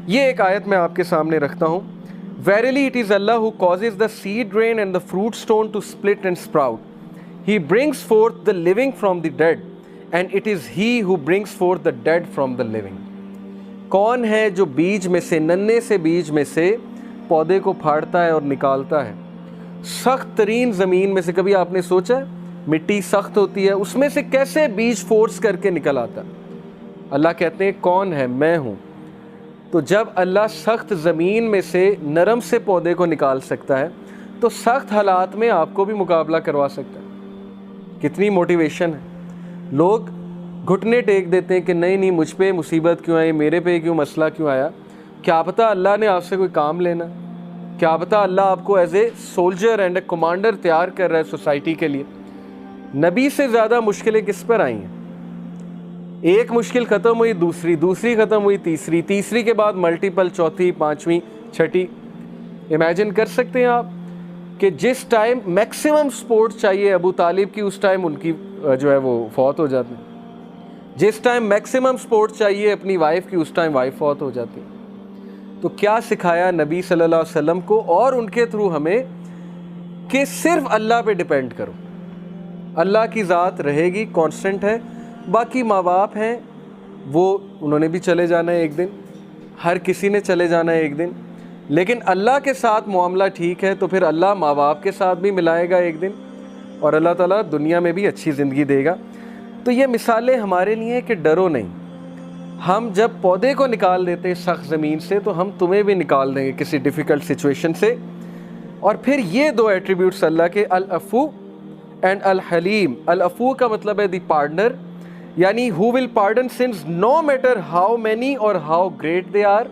یہ ایک آیت میں آپ کے سامنے رکھتا ہوں. Verily it is Allah who causes the seed grain and the fruit stone to split and sprout. He brings forth the living from the dead, and it is He who brings forth the dead from the living. کون ہے جو بیج میں سے، ننھے سے بیج میں سے پودے کو پھاڑتا ہے اور نکالتا ہے؟ سخت ترین زمین میں سے، کبھی آپ نے سوچا ہے مٹی سخت ہوتی ہے، اس میں سے کیسے بیج فورس کر کے نکل آتا ہے؟ اللہ کہتے ہیں کون ہے؟ میں ہوں. تو جب اللہ سخت زمین میں سے نرم سے پودے کو نکال سکتا ہے تو سخت حالات میں آپ کو بھی مقابلہ کروا سکتا ہے. کتنی موٹیویشن ہے. لوگ گھٹنے ٹیک دیتے ہیں کہ نہیں مجھ پہ مصیبت کیوں آئی، میرے پہ کیوں مسئلہ کیوں آیا. کیا پتہ اللہ نے آپ سے کوئی کام لینا، کیا پتہ اللہ آپ کو as a soldier and a commander تیار کر رہا ہے سوسائٹی کے لیے. نبی سے زیادہ مشکلیں کس پر آئی ہیں؟ ایک مشکل ختم ہوئی، دوسری ختم ہوئی، تیسری کے بعد ملٹیپل، چوتھی، پانچویں، چھٹی. امیجن کر سکتے ہیں آپ کہ جس ٹائم میکسیمم سپورٹ چاہیے ابو طالب کی، اس ٹائم ان کی جو ہے وہ فوت ہو جاتی. جس ٹائم میکسیمم سپورٹ چاہیے اپنی وائف کی، اس ٹائم وائف فوت ہو جاتی. تو کیا سکھایا نبی صلی اللہ علیہ وسلم کو اور ان کے تھرو ہمیں کہ صرف اللہ پہ ڈیپینڈ کرو. اللہ کی ذات رہے گی، کانسٹنٹ ہے. باقی ماں باپ ہیں، وہ انہوں نے بھی چلے جانا ہے ایک دن، ہر کسی نے چلے جانا ہے ایک دن. لیکن اللہ کے ساتھ معاملہ ٹھیک ہے تو پھر اللہ ماں باپ کے ساتھ بھی ملائے گا ایک دن، اور اللہ تعالیٰ دنیا میں بھی اچھی زندگی دے گا. تو یہ مثالیں ہمارے لیے کہ ڈرو نہیں. ہم جب پودے کو نکال دیتے ہیں سخت زمین سے تو ہم تمہیں بھی نکال دیں گے کسی ڈیفیکلٹ سچویشن سے. اور پھر یہ دو ایٹریبیوٹس اللہ کے، العفو اینڈ الحلیم. العفو کا مطلب ہے دی پارڈنر، یعنی who will pardon sins no matter how many or how great they are.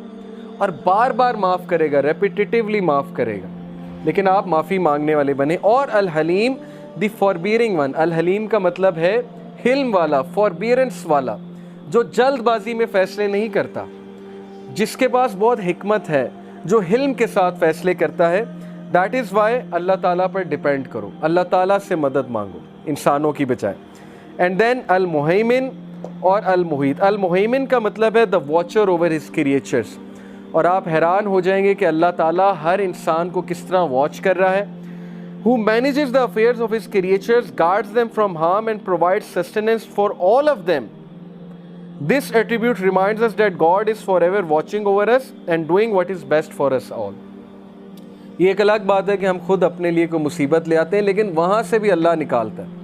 اور بار بار معاف کرے گا، ریپیٹیٹیولی معاف کرے گا، لیکن آپ معافی مانگنے والے بنیں. اور الحلیم دی فاربیئرنگ ون. الحلیم کا مطلب ہے حلم والا، فاربیئرنس والا، جو جلد بازی میں فیصلے نہیں کرتا، جس کے پاس بہت حکمت ہے، جو حلم کے ساتھ فیصلے کرتا ہے. دیٹ از وائی اللہ تعالیٰ پر ڈیپینڈ کرو، اللہ تعالیٰ سے مدد مانگو انسانوں کی بجائے. اینڈ دین المہیمن اور المحیط. المہیمن کا مطلب ہے دا واچر اوور ہز کریچرز. اور آپ حیران ہو جائیں گے کہ اللہ تعالیٰ ہر انسان کو کس طرح واچ کر رہا ہے. who manages the affairs of his creatures, guards them from harm and provides sustenance for all of them. This attribute reminds us that God is forever watching over us and doing what is best for us all. یہ ایک الگ بات ہے کہ ہم خود اپنے لیے کوئی مصیبت لے آتے ہیں، لیکن وہاں سے بھی اللہ نکالتا ہے.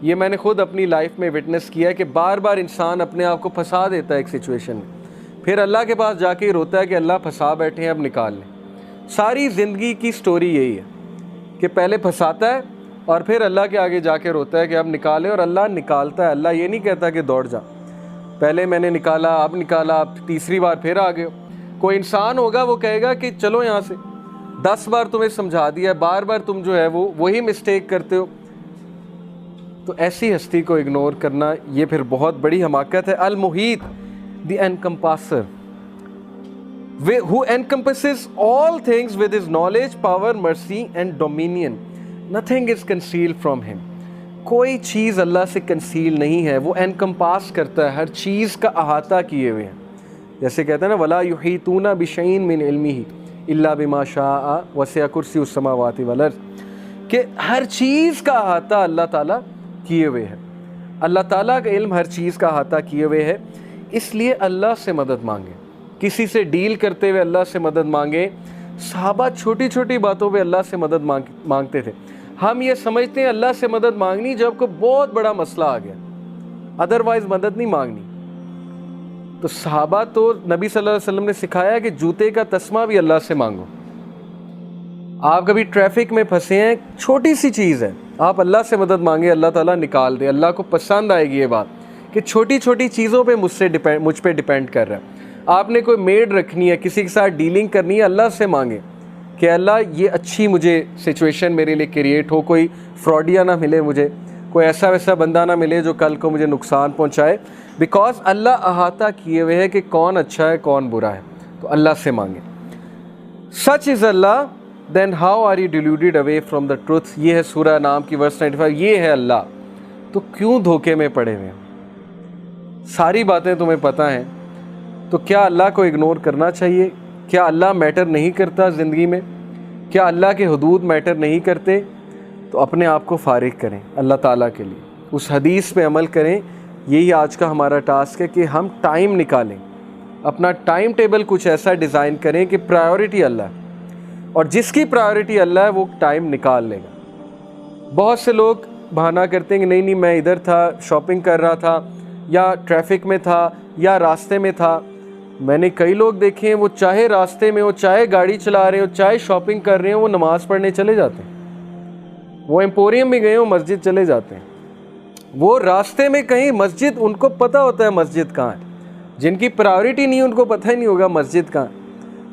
یہ میں نے خود اپنی لائف میں وٹنس کیا ہے کہ بار بار انسان اپنے آپ کو پھنسا دیتا ہے ایک سچویشن میں، پھر اللہ کے پاس جا کے ہی روتا ہے کہ اللہ پھنسا بیٹھے ہیں، اب نکال لیں. ساری زندگی کی سٹوری یہی ہے کہ پہلے پھنساتا ہے اور پھر اللہ کے آگے جا کے روتا ہے کہ اب نکالے، اور اللہ نکالتا ہے. اللہ یہ نہیں کہتا کہ دوڑ جا، پہلے میں نے نکالا، اب نکالا، اب تیسری بار پھر آ گئے. کوئی انسان ہوگا وہ کہے گا کہ چلو یہاں سے، 10 بار تمہیں سمجھا دیا، بار بار تم جو ہے وہ وہی مسٹیک کرتے ہو. تو ایسی ہستی کو اگنور کرنا یہ پھر بہت بڑی حماقت ہے. المحیط دی انکمپاسر who encompasses all things with his knowledge, power, mercy and dominion. Nothing is concealed from him. کوئی چیز اللہ سے کنسیل نہیں ہے، وہ انکمپاس کرتا ہے، ہر چیز کا احاطہ کیے ہوئے ہیں. جیسے کہتے ہیں نا وَلَا يُحِيطُونَ بِشَيْءٍ مِّنْ عِلْمِهِ إِلَّا بِمَا شَاءَ وَسِعَ كُرْسِيُّهُ السَّمَاوَاتِ وَالْأَرْضِ. کہ ہر چیز کا احاطہ اللہ تعالیٰ کیے ہوئے ہے. اللہ تعالیٰ کا علم ہر چیز کا احاطہ کیے ہوئے ہے. اس لیے اللہ سے مدد مانگیں، کسی سے ڈیل کرتے ہوئے اللہ سے مدد مانگیں. صحابہ چھوٹی چھوٹی باتوں پہ اللہ سے مدد مانگتے تھے. ہم یہ سمجھتے ہیں اللہ سے مدد مانگنی جب کوئی بہت بڑا مسئلہ آ گیا، ادروائز مدد نہیں مانگنی. تو صحابہ تو نبی صلی اللہ علیہ وسلم نے سکھایا کہ جوتے کا تسمہ بھی اللہ سے مانگو. آپ کبھی ٹریفک میں پھنسے ہیں، چھوٹی سی چیز ہے، آپ اللہ سے مدد مانگے، اللہ تعالیٰ نکال دے. اللہ کو پسند آئے گی یہ بات کہ چھوٹی چھوٹی چیزوں پہ مجھ پہ ڈیپینڈ کر رہا ہے. آپ نے کوئی میڈ رکھنی ہے، کسی کے ساتھ ڈیلنگ کرنی ہے، اللہ سے مانگے کہ اللہ یہ اچھی مجھے سچویشن میرے لیے کریٹ ہو، کوئی فراڈیا نہ ملے مجھے، کوئی ایسا ویسا بندہ نہ ملے جو کل کو مجھے نقصان پہنچائے. بیکاز اللہ احاطہ کیے ہوئے ہے کہ کون اچھا ہے کون برا ہے. تو اللہ سے مانگیں. Such is Allah then how are you deluded away from the truth. یہ ہے سورہ نام کی ورس 95. یہ ہے اللہ، تو کیوں دھوکے میں پڑے ہوئے ہیں؟ ساری باتیں تمہیں پتہ ہیں تو کیا اللہ کو اگنور کرنا چاہیے؟ کیا اللہ میٹر نہیں کرتا زندگی میں؟ کیا اللہ کے حدود میٹر نہیں کرتے؟ تو اپنے آپ کو فارغ کریں اللہ تعالیٰ کے لیے، اس حدیث پہ عمل کریں۔ یہی آج کا ہمارا ٹاسک ہے کہ ہم ٹائم نکالیں، اپنا ٹائم ٹیبل کچھ ایسا ڈیزائن کریں کہ پرائیورٹی اللہ ہے، اور جس کی پرائیورٹی اللہ ہے وہ ٹائم نکال لے گا۔ بہت سے لوگ بہانہ کرتے ہیں کہ نہیں میں ادھر تھا، شاپنگ کر رہا تھا، یا ٹریفک میں تھا، یا راستے میں تھا۔ میں نے کئی لوگ دیکھے ہیں، وہ چاہے راستے میں ہو، چاہے گاڑی چلا رہے ہو، چاہے شاپنگ کر رہے ہوں، وہ نماز پڑھنے چلے جاتے ہیں۔ وہ ایمپوریم بھی گئے ہوں، مسجد چلے جاتے ہیں۔ وہ راستے میں کہیں مسجد، ان کو پتہ ہوتا ہے مسجد کہاں ہے۔ جن کی پرائیورٹی نہیں، ان کو پتہ ہی نہیں ہوگا مسجد کہاں ہے۔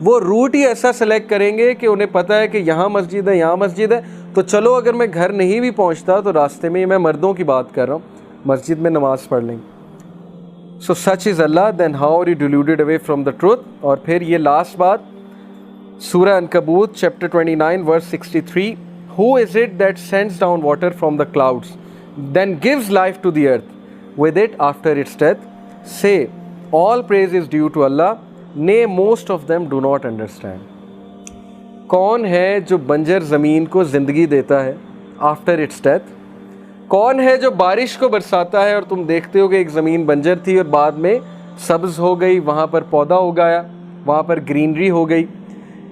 وہ روٹ ہی ایسا سلیکٹ کریں گے کہ انہیں پتہ ہے کہ یہاں مسجد ہے، یہاں مسجد ہے، تو چلو اگر میں گھر نہیں بھی پہنچتا تو راستے میں، میں مردوں کی بات کر رہا ہوں، مسجد میں نماز پڑھ لیں گے۔ So such is Allah, then how are you deluded away from the truth؟ اور پھر یہ لاسٹ بات، سورہ عنکبوت chapter 29 verse 63، Who is it that sends down water from the clouds, then gives life to the earth with it after its death? Say, all praise is due to Allah, nay most of them do not understand۔ کون ہے جو بنجر زمین کو زندگی دیتا ہے after its death? کون ہے جو بارش کو برساتا ہے اور تم دیکھتے ہو کہ ایک زمین بنجر تھی اور بعد میں سبز ہو گئی، وہاں پر پودا اگایا، وہاں پر گرینری ہو گئی؟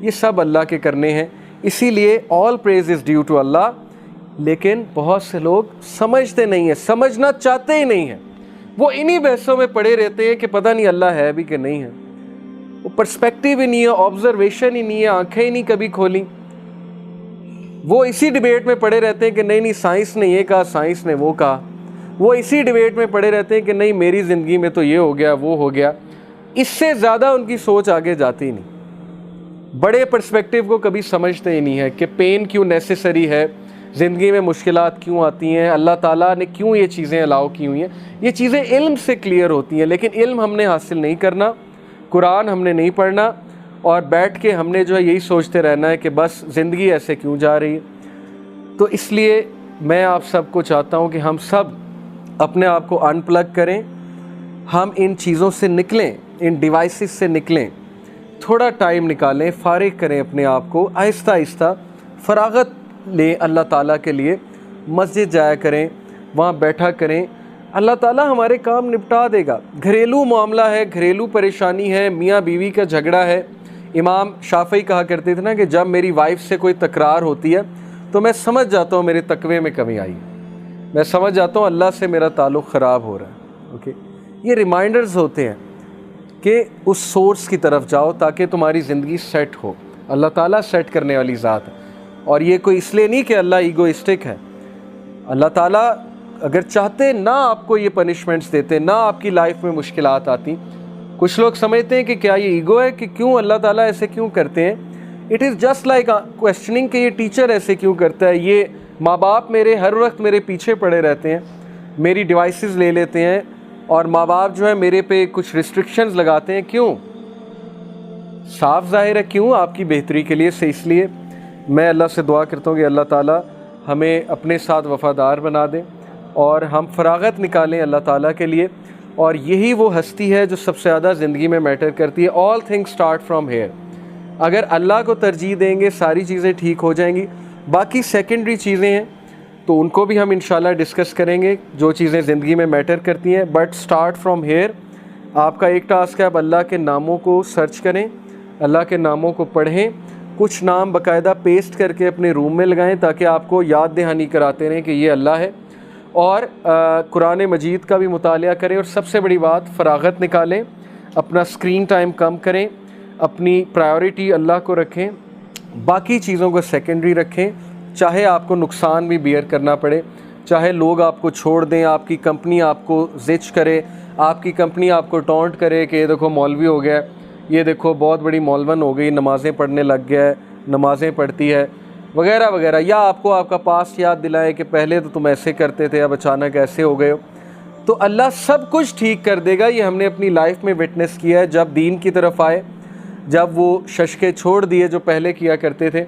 یہ سب اللہ کے کرنے ہیں، اسی لیے آل پریز از ڈیو ٹو اللہ۔ لیکن بہت سے لوگ سمجھتے نہیں ہیں، سمجھنا چاہتے ہی نہیں ہیں، وہ انہی بحثوں میں پڑے رہتے ہیں کہ پتہ نہیں اللہ ہے بھی کہ نہیں ہے۔ وہ پرسپیکٹیو ہی نہیں ہے، آبزرویشن ہی نہیں ہے، آنکھیں ہی نہیں کبھی کھولیں۔ وہ اسی ڈیبیٹ میں پڑے رہتے ہیں کہ نہیں سائنس نے یہ کہا، سائنس نے وہ کہا۔ وہ اسی ڈیبیٹ میں پڑے رہتے ہیں کہ نہیں میری زندگی میں تو یہ ہو گیا، وہ ہو گیا۔ اس سے زیادہ ان کی سوچ آگے جاتی نہیں، بڑے پرسپیکٹیو کو کبھی سمجھتے ہی نہیں ہے کہ پین کیوں نیسیسری ہے، زندگی میں مشکلات کیوں آتی ہیں، اللہ تعالیٰ نے کیوں یہ چیزیں الاؤ کی ہوئی ہیں۔ یہ چیزیں علم سے کلیئر ہوتی ہیں، لیکن علم ہم نے حاصل نہیں کرنا، قرآن ہم نے نہیں پڑھنا، اور بیٹھ کے ہم نے جو ہے یہی سوچتے رہنا ہے کہ بس زندگی ایسے کیوں جا رہی ہے۔ تو اس لیے میں آپ سب کو چاہتا ہوں کہ ہم سب اپنے آپ کو ان پلگ کریں، ہم ان چیزوں سے نکلیں، ان ڈیوائسز سے نکلیں، تھوڑا ٹائم نکالیں، فارغ کریں اپنے آپ کو، آہستہ آہستہ فراغت لیں اللہ تعالیٰ کے لیے۔ مسجد جایا کریں، وہاں بیٹھا کریں، اللہ تعالیٰ ہمارے کام نپٹا دے گا۔ گھریلو معاملہ ہے، گھریلو پریشانی ہے، میاں بیوی کا جھگڑا ہے۔ امام شافعی کہا کرتے تھے نا کہ جب میری وائف سے کوئی تکرار ہوتی ہے تو میں سمجھ جاتا ہوں میرے تقوی میں کمی آئی ہے، میں سمجھ جاتا ہوں اللہ سے میرا تعلق خراب ہو رہا ہے۔ اوکے، یہ ریمائنڈرز ہوتے ہیں کہ اس سورس کی طرف جاؤ تاکہ تمہاری زندگی سیٹ ہو۔ اللہ تعالیٰ سیٹ کرنے والی ذات ہے، اور یہ کوئی اس لیے نہیں کہ اللہ ایگوئسٹک ہے۔ اللہ تعالیٰ اگر چاہتے نہ آپ کو یہ پنشمنٹس دیتے، نہ آپ کی لائف میں مشکلات آتی۔ کچھ لوگ سمجھتے ہیں کہ کیا یہ ایگو ہے کہ کیوں اللہ تعالیٰ ایسے کیوں کرتے ہیں۔ اٹ از جسٹ لائک کویسچننگ کہ یہ ٹیچر ایسے کیوں کرتا ہے، یہ ماں باپ میرے ہر وقت میرے پیچھے پڑے رہتے ہیں، میری ڈیوائسز لے لیتے ہیں، اور ماں باپ جو ہے میرے پہ کچھ ریسٹرکشنز لگاتے ہیں۔ کیوں؟ صاف ظاہر ہے کیوں، آپ کی بہتری کے لیے سے۔ اس لیے میں اللہ سے دعا کرتا ہوں کہ اللہ تعالیٰ ہمیں اپنے ساتھ وفادار بنا دیں اور ہم فراغت نکالیں اللہ تعالیٰ کے لیے، اور یہی وہ ہستی ہے جو سب سے زیادہ زندگی میں میٹر کرتی ہے۔ All things start from here. اگر اللہ کو ترجیح دیں گے ساری چیزیں ٹھیک ہو جائیں گی۔ باقی سیکنڈری چیزیں ہیں تو ان کو بھی ہم انشاءاللہ ڈسکس کریں گے، جو چیزیں زندگی میں میٹر کرتی ہیں، بٹ اسٹارٹ فرام ہیئر۔ آپ کا ایک ٹاسک ہے، آپ اللہ کے ناموں کو سرچ کریں، اللہ کے ناموں کو پڑھیں، کچھ نام باقاعدہ پیسٹ کر کے اپنے روم میں لگائیں تاکہ آپ کو یاد دہانی کراتے رہیں کہ یہ اللہ ہے، اور قرآن مجید کا بھی مطالعہ کریں، اور سب سے بڑی بات فراغت نکالیں، اپنا اسکرین ٹائم کم کریں، اپنی پرائیورٹی اللہ کو رکھیں، باقی چیزوں کو سیکنڈری رکھیں، چاہے آپ کو نقصان بھی بیئر کرنا پڑے، چاہے لوگ آپ کو چھوڑ دیں، آپ کی کمپنی آپ کو زچ کرے، آپ کی کمپنی آپ کو ٹونٹ کرے کہ یہ دیکھو مولوی ہو گیا، یہ دیکھو بہت بڑی مولون ہو گئی، نمازیں پڑھنے لگ گیا ہے، نمازیں پڑھتی ہے وغیرہ وغیرہ، یا آپ کو آپ کا پاسٹ یاد دلائے کہ پہلے تو تم ایسے کرتے تھے اب اچانک ایسے ہو گئے ہو، تو اللہ سب کچھ ٹھیک کر دے گا۔ یہ ہم نے اپنی لائف میں وٹنس کیا ہے۔ جب دین کی طرف آئے، جب وہ ششکے چھوڑ دیے جو پہلے کیا کرتے تھے،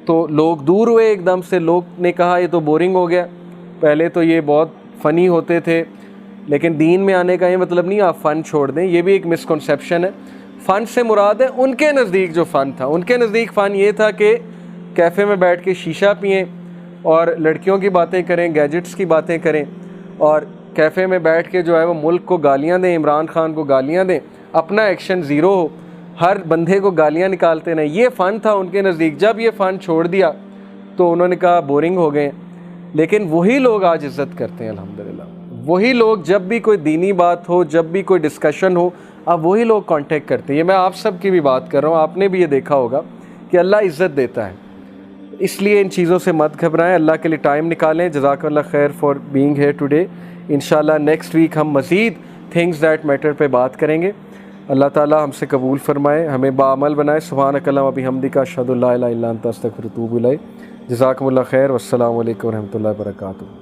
تو لوگ دور ہوئے ایک دم سے، لوگ نے کہا یہ تو بورنگ ہو گیا، پہلے تو یہ بہت فنی ہوتے تھے، لیکن دین میں آنے کا یہ مطلب نہیں آپ فن چھوڑ دیں، یہ بھی ایک مسکنسیپشن ہے۔ فن سے مراد ہے ان کے نزدیک جو فن تھا، ان کے نزدیک فن یہ تھا کہ کیفے میں بیٹھ کے شیشہ پئیں اور لڑکیوں کی باتیں کریں، گیجٹس کی باتیں کریں، اور کیفے میں بیٹھ کے جو ہے وہ ملک کو گالیاں دیں، عمران خان کو گالیاں دیں، اپنا ایکشن زیرو ہو، ہر بندے کو گالیاں نکالتے رہیں۔ یہ فن تھا ان کے نزدیک۔ جب یہ فن چھوڑ دیا تو انہوں نے کہا بورنگ ہو گئے۔ لیکن وہی لوگ آج عزت کرتے ہیں الحمدللہ، وہی لوگ جب بھی کوئی دینی بات ہو، جب بھی کوئی ڈسکشن ہو، اب وہی لوگ کانٹیکٹ کرتے ہیں۔ یہ میں آپ سب کی بھی بات کر رہا ہوں، آپ نے بھی یہ دیکھا ہوگا کہ اللہ عزت دیتا ہے، اس لیے ان چیزوں سے مت گھبرائیں، اللہ کے لیے ٹائم نکالیں۔ جزاک اللہ خیر فار بینگ ہیئر ٹوڈے۔ انشاءاللہ نیکسٹ ویک ہم مزید تھنگز دیٹ میٹر پہ بات کریں گے۔ اللہ تعالیٰ ہم سے قبول فرمائے، ہمیں باعمل بنائے۔ سبحانک اللہم و بحمدک، اشہد ان لا الہ الا انت، استغفرک و اتوب الیک۔ جزاکم اللہ خیر، والسلام علیکم و رحمۃ اللہ وبرکاتہ۔